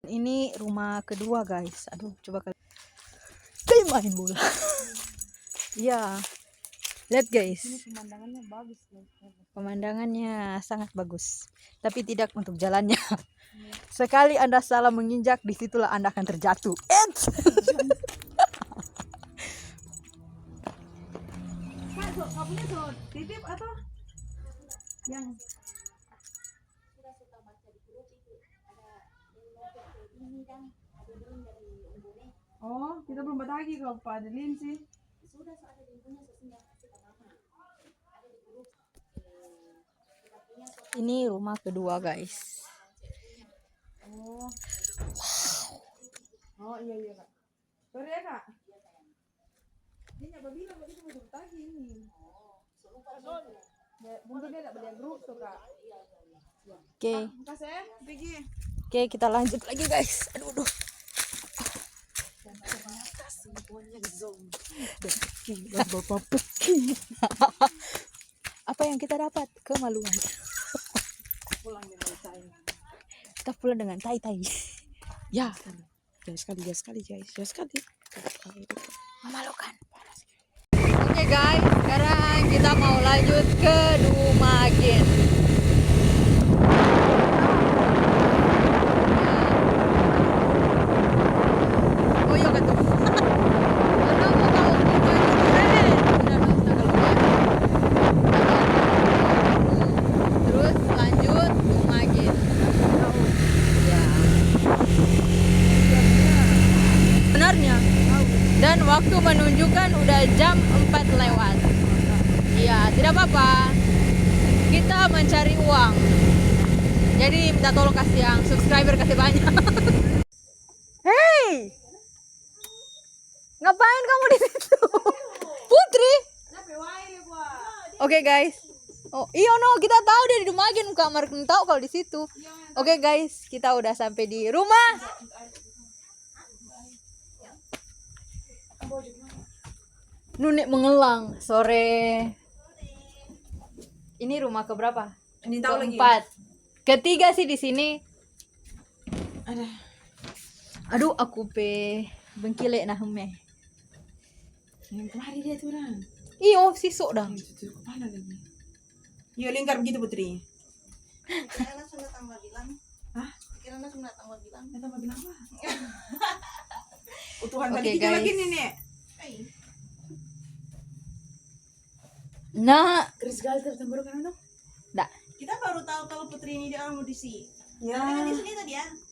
Ini rumah kedua guys. Aduh, coba kalian main bola. Iya, lihat guys. Ini pemandangannya bagus guys. Pemandangannya sangat bagus, tapi tidak untuk jalannya. Sekali Anda salah menginjak, disitulah Anda akan terjatuh. Kamunya titip atau yang oh, kita belum lagi kalau Pak Adelin sih. Ini rumah kedua guys. Oh. Oh iya Kak. Sorry ya Kak. Ini nyoba bilang begitu mau tagi ini. Mungkin dia tidak beli grup tuh Kak. Oke. Makasih ya, pergi. Oke, kita lanjut lagi guys. Aduh. Apa yang kita dapat? Kemaluan. Pulang dengan tai. Kita pulang dengan tai. Ya. Jangan sekali guys. Memalukan. Oke guys, sekarang kita mau lanjut ke Dumagen. Oh iya kan tuh. Terus lanjut Dumagen. Ya. Sebenarnya. Dan waktu menunjukkan udah jam 4 lewat. Iya, tidak apa-apa. Kita mencari uang. Jadi minta tolong kasih yang subscriber kasih banyak. Hey! Ngapain kamu di situ? Putri. Oke guys. Oh, iya no, kita tahu dia di Dumagen, kamar tahu kalau di situ. Oke guys, kita udah sampai di rumah. Nunik mengelang sore. Ini rumah keberapa? Ini tahu lagi. Keempat. Ketiga sih di sini. Aduh, aku pe bengkile nah me. Yang kemarin dia tuh orang. Iyo, sisok dah. Itu kepala lagi. Iya lingkar begitu Putri. Kirana sudah tambah bilang. Hah? Kirana sudah tambah bilang. Tambah bilang apa? Utuhan Oke, tadi kita guys. lagi nih Nek. Nah, Keris gal tertenggorokan dong. dak. Kita baru tahu kalau Putri ini dia orang audisi. Ya. Tapi kan di sini tadi ya.